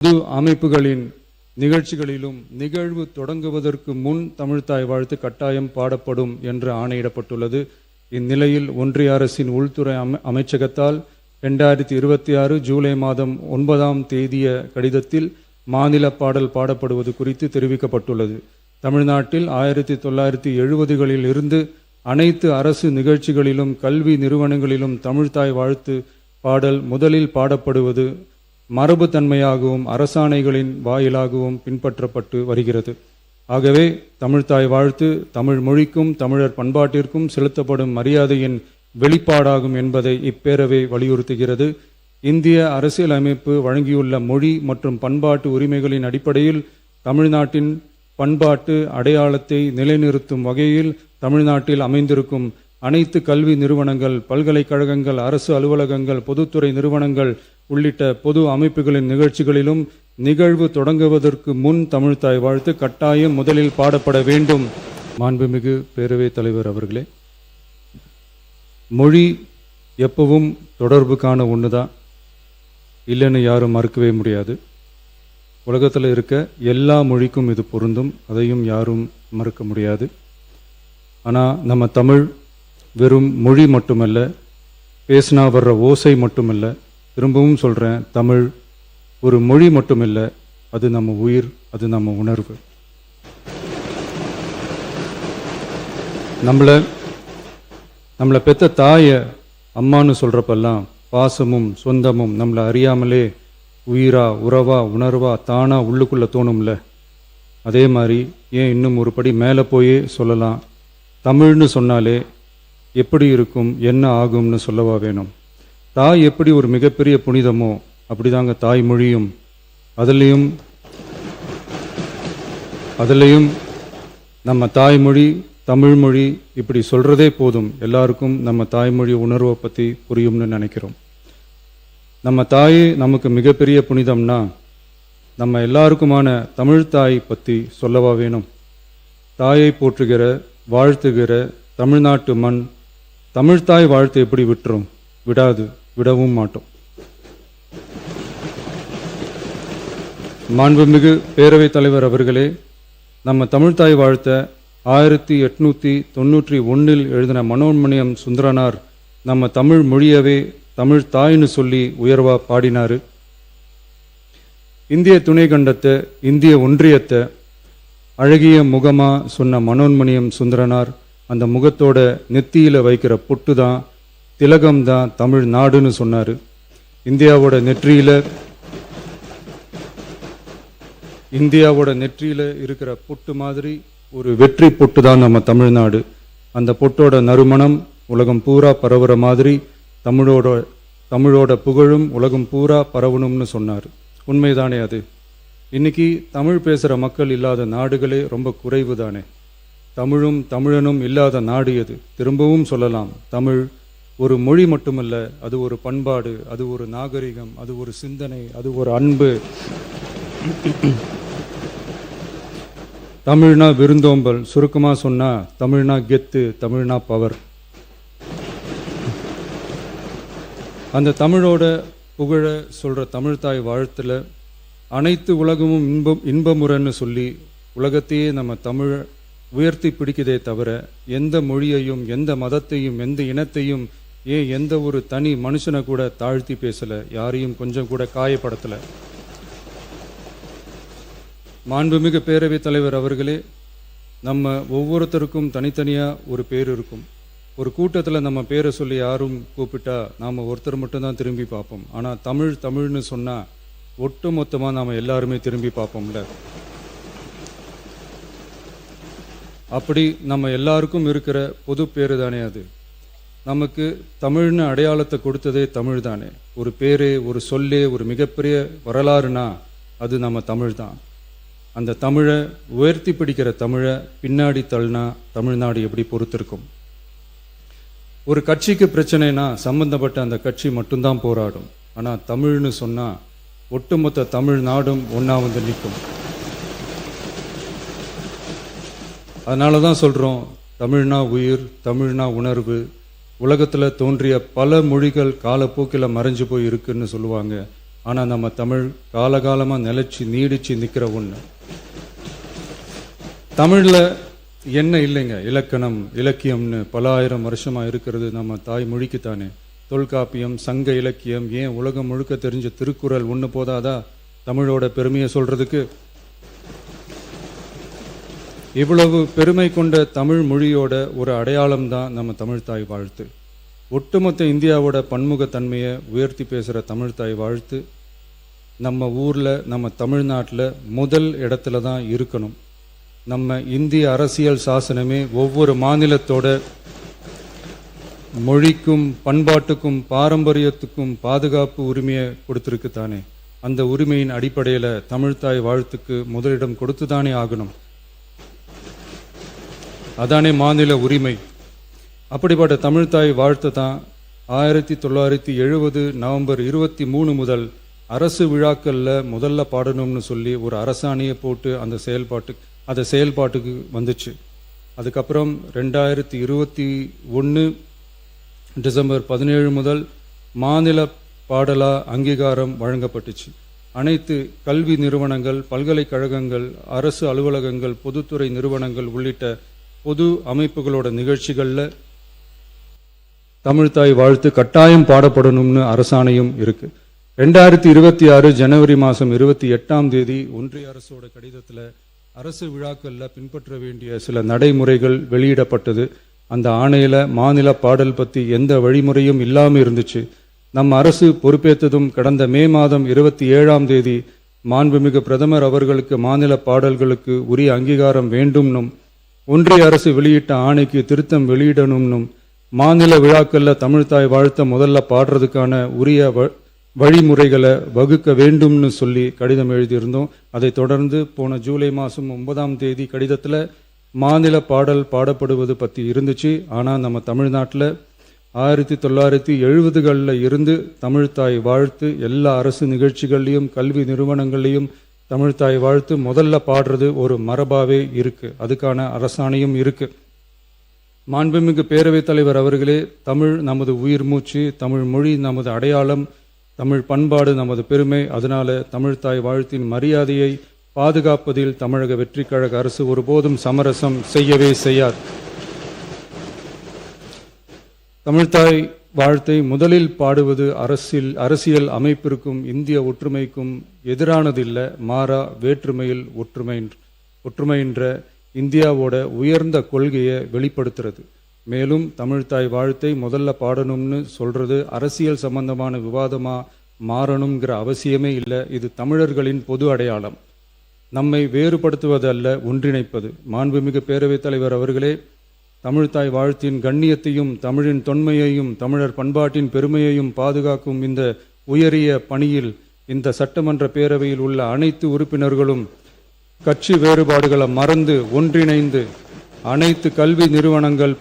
பொது அமைப்புகளின் நிகழ்ச்சிகளிலும் நிகழ்வு தொடங்குவதற்கு முன் தமிழ்த்தாய் வாழ்த்து கட்டாயம் பாடப்படும் என்று ஆணையிடப்பட்டுள்ளது. இந்நிலையில் ஒன்றிய அரசின் உள்துறை அமைச்சகத்தால் 2026 ஜூலை மாதம் 9ஆம் தேதிய கடிதத்தில் மாநில பாடல் பாடப்படுவது குறித்து தெரிவிக்கப்பட்டுள்ளது. தமிழ்நாட்டில் 1970களில் இருந்து அனைத்து அரசு நிகழ்ச்சிகளிலும் கல்வி நிறுவனங்களிலும் தமிழ்த்தாய் வாழ்த்து பாடல் முதலில் பாடப்படுவது மரபுத்தன்மையாகவும் அரசாணைகளின் வாயிலாகவும் பின்பற்றப்பட்டு வருகிறது. ஆகவே தமிழ்த்தாய் வாழ்த்து தமிழ் மொழிக்கும் தமிழர் பண்பாட்டிற்கும் செலுத்தப்படும் மரியாதையின் வெளிப்பாடாகும் என்பதை இப்பேரவை வலியுறுத்துகிறது. இந்திய அரசியலமைப்பு வழங்கியுள்ள மொழி மற்றும் பண்பாட்டு உரிமைகளின் அடிப்படையில் தமிழ்நாட்டின் பண்பாட்டு அடையாளத்தை நிலைநிறுத்தும் வகையில் தமிழ்நாட்டில் அமைந்திருக்கும் அனைத்து கல்வி நிறுவனங்கள், பல்கலைக்கழகங்கள், அரசு அலுவலகங்கள், பொதுத்துறை நிறுவனங்கள் உள்ளிட்ட பொது அமைப்புகளின் நிகழ்ச்சிகளிலும் நிகழ்வு தொடங்குவதற்கு முன் தமிழ்த்தாய் வாழ்த்து கட்டாயம் முதலில் பாடப்பட வேண்டும். மாண்புமிகு பேரவைத் தலைவர் அவர்களே, மொழி எப்பவும் தொடர்புக்கான ஒன்று தான், இல்லைன்னு யாரும் மறுக்கவே முடியாது. உலகத்தில் இருக்க எல்லா மொழிக்கும் இது பொருந்தும், அதையும் யாரும் மறுக்க முடியாது. ஆனால் நம்ம தமிழ் வெறும் மொழி மட்டுமல்ல, பேசினா வர்ற ஓசை மட்டுமல்ல, திரும்பவும் சொல்கிறேன், தமிழ் ஒரு மொழி மட்டுமில்லை, அது நம்ம உயிர், அது நம்ம உணர்வு. நம்மளை பெற்ற தாயை அம்மானு சொல்கிறப்பெல்லாம் பாசமும் சொந்தமும் நம்மளை அறியாமலே உயிரா உறவா உணர்வா தானா உள்ளுக்குள்ளே தோணும்ல. அதே மாதிரி ஏன் இன்னும் ஒரு படி மேலே போயே சொல்லலாம், தமிழ்னு சொன்னாலே எப்படி இருக்கும், என்ன ஆகும்னு சொல்லவா வேணும். தாய் எப்படி ஒரு மிகப்பெரிய புனிதமோ அப்படிதாங்க தாய்மொழியும். அதுலேயும் நம்ம தாய்மொழி தமிழ்மொழி இப்படி சொல்கிறதே போதும், எல்லாருக்கும் நம்ம தாய்மொழி உணர்வை பற்றி புரியும்னு நினைக்கிறோம். நம்ம தாயே நமக்கு மிகப்பெரிய புனிதம்னா நம்ம எல்லாருக்குமான தமிழ்த்தாய் பற்றி சொல்லவா வேணும். தாயை போற்றுகிற வாழ்த்துகிற தமிழ்நாட்டு மண் தமிழ்த்தாய் வாழ்த்து எப்படி விட்டுரும்? விடாது, விடவும் மாட்டோம். மாண்புமிகு பேரவைத் தலைவர் அவர்களே, நம்ம தமிழ்த்தாய் வாழ்த்த 1891 எழுதின மனோன்மணியம் சுந்தரனார் நம்ம தமிழ் மொழியவே தமிழ் தாய்னு சொல்லி உயர்வா பாடினாரு. இந்திய துணை கண்டத்தை, இந்திய ஒன்றியத்தை அழகிய முகமா சொன்ன மனோன்மணியம் சுந்தரனார் அந்த முகத்தோட நெத்தியில வைக்கிற பொட்டு தான், திலகம் தான் தமிழ் நாடுன்னு சொன்னாரு. இந்தியாவோட நெற்றியில இருக்கிற பொட்டு மாதிரி ஒரு வெற்றி பொட்டு தான் நம்ம தமிழ்நாடு. அந்த பொட்டோட நறுமணம் உலகம் பூரா பரவுற மாதிரி தமிழோட புகழும் உலகம் பூரா பரவணும்னு சொன்னார். உண்மைதானே அது? இன்னைக்கு தமிழ் பேசுகிற மக்கள் இல்லாத நாடுகளே ரொம்ப குறைவு தானே. தமிழும் தமிழனும் இல்லாத நாடு எது? திரும்பவும் சொல்லலாம், தமிழ் ஒரு மொழி மட்டுமல்ல, அது ஒரு பண்பாடு, அது ஒரு நாகரிகம், அது ஒரு சிந்தனை, அது ஒரு அன்பு. தமிழ்னா விருந்தோம்பல், சுருக்கமாக சொன்னா தமிழ்னா கெத்து, தமிழ்னா பவர். அந்த தமிழோட புகழ சொல்கிற தமிழ்த்தாய் வாழ்த்தில் அனைத்து உலகமும் இன்பமுறன்னு சொல்லி உலகத்தையே நம்ம தமிழ் உயர்த்தி பிடிக்குதே தவிர எந்த மொழியையும் எந்த மதத்தையும் எந்த இனத்தையும் எந்த ஒரு தனி மனுஷனை கூட தாழ்த்தி பேசலை, யாரையும் கொஞ்சம் கூட காயப்படுத்தலை. மாண்புமிகு பேரவைத் தலைவர் அவர்களே, நம்ம ஒவ்வொருத்தருக்கும் தனித்தனியாக ஒரு பேர் இருக்கும். ஒரு கூட்டத்தில் நம்ம பேரை சொல்லி யாரும் கூப்பிட்டா நாம் ஒருத்தர் மட்டும்தான் திரும்பி பார்ப்போம். ஆனால் தமிழ்னு சொன்னால் ஒட்டு மொத்தமாக நாம் எல்லாருமே திரும்பி பார்ப்போம்ல. அப்படி நம்ம எல்லாருக்கும் இருக்கிற பொது பேரு தானே அது. நமக்கு தமிழ்னு அடையாளத்தை கொடுத்ததே தமிழ் தானே. ஒரு பேரே, ஒரு சொல்லே, ஒரு மிகப்பெரிய வரலாறுனா அது நம்ம தமிழ் தான். அந்த தமிழை உயர்த்தி பிடிக்கிற தமிழை பின்னாடி தள்ளினா தமிழ்நாடு எப்படி பொறுத்திருக்கும்? ஒரு கட்சிக்கு பிரச்சனைனா சம்பந்தப்பட்ட அந்த கட்சி மட்டும்தான் போராடும். ஆனால் தமிழ்னு சொன்னால் ஒட்டுமொத்த தமிழ்நாடும் ஒன்றா வந்து நிற்கும். அதனால தான் சொல்கிறோம், தமிழ்னா உயிர், தமிழ்னா உணர்வு. உலகத்தில் தோன்றிய பல மொழிகள் காலப்போக்கில் மறைஞ்சு போய் இருக்குன்னு சொல்லுவாங்க. ஆனால் நம்ம தமிழ் காலகாலமாக நிலைச்சி நீடிச்சு நிற்கிற ஒன்று. தமிழில் என்ன இல்லைங்க, இலக்கணம் இலக்கியம்னு பல ஆயிரம் வருஷமாக இருக்கிறது நம்ம தாய் மொழிக்குத்தானே. தொல்காப்பியம், சங்க இலக்கியம், ஏன் உலகம் முழுக்க தெரிஞ்ச திருக்குறள் ஒன்று போதாதா தமிழோட பெருமையை சொல்றதுக்கு? இவ்வளவு பெருமை கொண்ட தமிழ் மொழியோட ஒரு அடையாளம் தான் நம்ம தமிழ்தாய் வாழ்த்து. ஒட்டுமொத்த இந்தியாவோட பன்முகத்தன்மையை உயர்த்தி பேசுகிற தமிழ்தாய் வாழ்த்து நம்ம ஊரில், நம்ம தமிழ்நாட்டில் முதல் இடத்துல தான் இருக்கணும். நம்ம இந்திய அரசியல் சாசனமே ஒவ்வொரு மாநிலத்தோட மொழிக்கும் பண்பாட்டுக்கும் பாரம்பரியத்துக்கும் பாதுகாப்பு உரிமையை கொடுத்துருக்கு தானே. அந்த உரிமையின் அடிப்படையில் தமிழ்தாய் வாழ்த்துக்கு முதலிடம் கொடுத்து தானே ஆகணும். அதானே மாநில உரிமை. அப்படிப்பட்ட தமிழ்தாய் வாழ்த்து தான் 1970 நவம்பர் 23 முதல் அரசு விழாக்களில் முதல்ல பாடணும்னு சொல்லி ஒரு அரசாணையை போட்டு அந்த செயல்பாட்டுக்கு வந்துச்சு. அதுக்கப்புறம் 2021 டிசம்பர் 17 முதல் மாநில பாடலா அங்கீகாரம் வழங்கப்பட்டுச்சு. அனைத்து கல்வி நிறுவனங்கள், பல்கலைக்கழகங்கள், அரசு அலுவலகங்கள், பொதுத்துறை நிறுவனங்கள் உள்ளிட்ட பொது அமைப்புகளோட நிகழ்ச்சிகளில் தமிழ்தாய் வாழ்த்து கட்டாயம் பாடப்படணும்னு அரசாணையும் இருக்கு. 2026 ஜனவரி மாதம் 28 ஒன்றிய அரசோட கடிதத்தில் அரசு விழாக்களில் பின்பற்ற வேண்டிய சில நடைமுறைகள் வெளியிடப்பட்டது. அந்த ஆணையில் மாநில பாடல் பற்றி எந்த வழிமுறையும் இல்லாமல் இருந்துச்சு. நம் அரசு பொறுப்பேற்றதும் கடந்த மே மாதம் 27 மாண்புமிகு பிரதமர் அவர்களுக்கு மாநில பாடல்களுக்கு உரிய அங்கீகாரம் வேண்டும்னும், ஒன்றிய அரசு வெளியிட்ட ஆணைக்கு திருத்தம் வெளியிடணும்னும், மாநில விழாக்களில் தமிழ்தாய் வாழ்த்த முதல்ல பாடுறதுக்கான உரிய வழிமுறைகளை வகுக்க வேண்டும்னு சொல்லி கடிதம் எழுதியிருந்தோம். அதைத் தொடர்ந்து போன ஜூலை மாதம் 9 கடிதத்தில் மாநில பாடல் பாடப்படுவது பற்றி இருந்துச்சு. ஆனால் நம்ம தமிழ்நாட்டில் 1970களில் இருந்து தமிழ்தாய் வாழ்த்து எல்லா அரசு நிகழ்ச்சிகள்லையும் கல்வி நிறுவனங்கள்லையும் தமிழ்தாய் வாழ்த்து முதல்ல பாடுறது ஒரு மரபாவே இருக்கு. அதுக்கான அரசாணையும் இருக்கு. மாண்புமிகு பேரவைத் தலைவர் அவர்களே, தமிழ் நமது உயிர் மூச்சு, தமிழ் மொழி நமது அடையாளம், தமிழ் பண்பாடு நமது பெருமை. அதனால தமிழ்தாய் வாழ்த்தின் மரியாதையை பாதுகாப்பதில் தமிழக வெற்றி கழக அரசு ஒருபோதும் சமரசம் செய்யவே செய்யாது. தமிழ்தாய் வாழ்த்தை முதலில் பாடுவது அரசியல் அமைப்பிற்கும் இந்திய ஒற்றுமைக்கும் எதிரானதில்லை, மாறா வேற்றுமையில் ஒற்றுமைன்ற இந்தியாவோட உயர்ந்த கொள்கையை வெளிப்படுத்துறது. மேலும் தமிழ்தாய் வாழ்த்தை முதல்ல பாடணும்னு சொல்றது அரசியல் சம்பந்தமான விவாதமா மாறணுங்கிற அவசியமே இல்லை. இது தமிழர்களின் பொது அடையாளம். நம்மை வேறுபடுத்துவது அல்ல, ஒன்றிணைப்பது. மாண்புமிகு பேரவைத் தலைவர் அவர்களே, தமிழ்தாய் வாழ்த்தின் கண்ணியத்தையும் தமிழின் தொன்மையையும் தமிழர் பண்பாட்டின் பெருமையையும் பாதுகாக்கும் இந்த உயரிய பணியில் இந்த சட்டமன்ற பேரவையில் உள்ள அனைத்து உறுப்பினர்களும் கட்சி வேறுபாடுகளை மறந்து ஒன்றிணைந்து அனைத்து கல்வி நிறுவனங்கள்,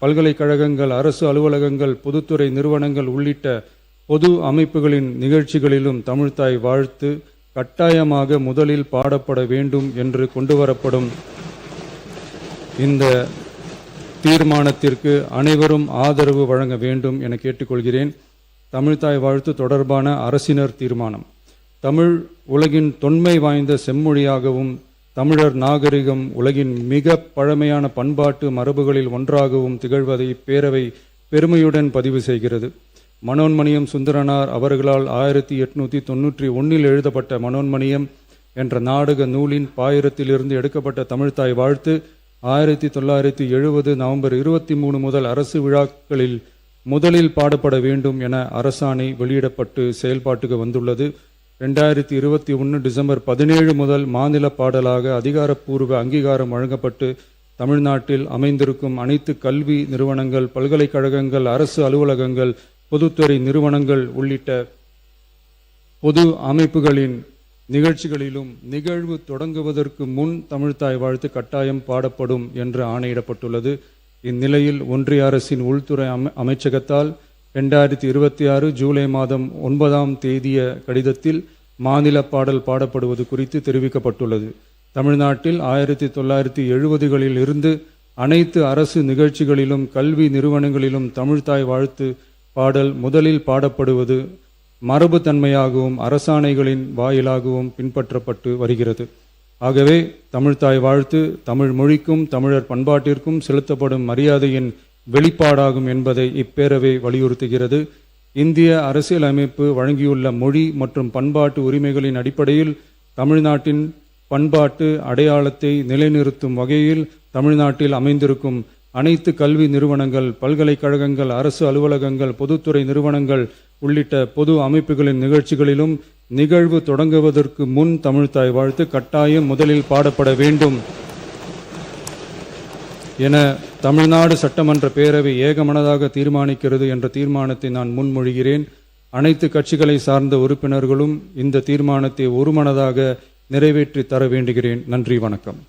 பல்கலைக்கழகங்கள், அரசு அலுவலகங்கள், பொதுத்துறை நிறுவனங்கள் உள்ளிட்ட பொது அமைப்புகளின் நிகழ்ச்சிகளிலும் தமிழ்தாய் வாழ்த்து கட்டாயமாக முதலில் பாடப்பட வேண்டும் என்று கொண்டுவரப்படும் இந்த தீர்மானத்திற்கு அனைவரும் ஆதரவு வழங்க வேண்டும் என கேட்டுக்கொள்கிறேன். தமிழ்தாய் வாழ்த்து தொடர்பான அரசினர் தீர்மானம். தமிழ் உலகின் தொன்மை வாய்ந்த செம்மொழியாகவும் தமிழர் நாகரிகம் உலகின் மிக பழமையான பண்பாட்டு மரபுகளில் ஒன்றாகவும் திகழ்வதை பேரவை பெருமையுடன் பதிவு செய்கிறது. மனோன்மணியம் சுந்தரனார் அவர்களால் 1891 எழுதப்பட்ட மனோன்மணியம் என்ற நாடக நூலின் பாயிரத்திலிருந்து எடுக்கப்பட்ட தமிழ்தாய் வாழ்த்து 1970 நவம்பர் 23 முதல் அரசு விழாக்களில் முதலில் பாடப்பட வேண்டும் என அரசாணை வெளியிடப்பட்டு செயல்பாட்டுக்கு வந்துள்ளது. 2021 டிசம்பர் 17 முதல் மாநில பாடலாக அதிகாரப்பூர்வ அங்கீகாரம் வழங்கப்பட்டு தமிழ்நாட்டில் அமைந்திருக்கும் அனைத்து கல்வி நிறுவனங்கள், பல்கலைக்கழகங்கள், அரசு அலுவலகங்கள், பொதுத்துறை நிறுவனங்கள் உள்ளிட்ட பொது அமைப்புகளின் நிகழ்ச்சிகளிலும் நிகழ்வு தொடங்குவதற்கு முன் தமிழ்தாய் வாழ்த்து கட்டாயம் பாடப்படும் என்று ஆணையிடப்பட்டுள்ளது. இந்நிலையில் ஒன்றிய அரசின் உள்துறை அமைச்சகத்தால் 2026 ஜூலை மாதம் 9 கடிதத்தில் மாநில பாடல் பாடப்படுவது குறித்து தெரிவிக்கப்பட்டுள்ளது. தமிழ்நாட்டில் 1970களில் இருந்து அனைத்து அரசு நிகழ்ச்சிகளிலும் கல்வி நிறுவனங்களிலும் தமிழ்தாய் வாழ்த்து பாடல் முதலில் பாடப்படுவது மரபுத்தன்மையாகவும் அரசாணைகளின் வாயிலாகவும் பின்பற்றப்பட்டு வருகிறது. ஆகவே தமிழ்த்தாய் வாழ்த்து தமிழ் மொழிக்கும் தமிழர் பண்பாட்டிற்கும் செலுத்தப்படும் மரியாதையின் வெளிப்பாடாகும் என்பதை இப்பேரவை வலியுறுத்துகிறது. இந்திய அரசியலமைப்பு வழங்கியுள்ள மொழி மற்றும் பண்பாட்டு உரிமைகளின் அடிப்படையில் தமிழ்நாட்டின் பண்பாட்டு அடையாளத்தை நிலைநிறுத்தும் வகையில் தமிழ்நாட்டில் அமைந்திருக்கும் அனைத்து கல்வி நிறுவனங்கள், பல்கலைக்கழகங்கள், அரசு அலுவலகங்கள், பொதுத்துறை நிறுவனங்கள் உள்ளிட்ட பொது அமைப்புகளின் நிகழ்ச்சிகளிலும் நிகழ்வு தொடங்குவதற்கு முன் தமிழ்த்தாய் வாழ்த்து கட்டாயம் முதலில் பாடப்பட வேண்டும் என தமிழ்நாடு சட்டமன்ற பேரவை ஏகமனதாக தீர்மானிக்கிறது என்ற தீர்மானத்தை நான் முன்மொழிகிறேன். அனைத்து கட்சிகளை சார்ந்த உறுப்பினர்களும் இந்த தீர்மானத்தை ஒருமனதாக நிறைவேற்றி தர வேண்டுகிறேன். நன்றி, வணக்கம்.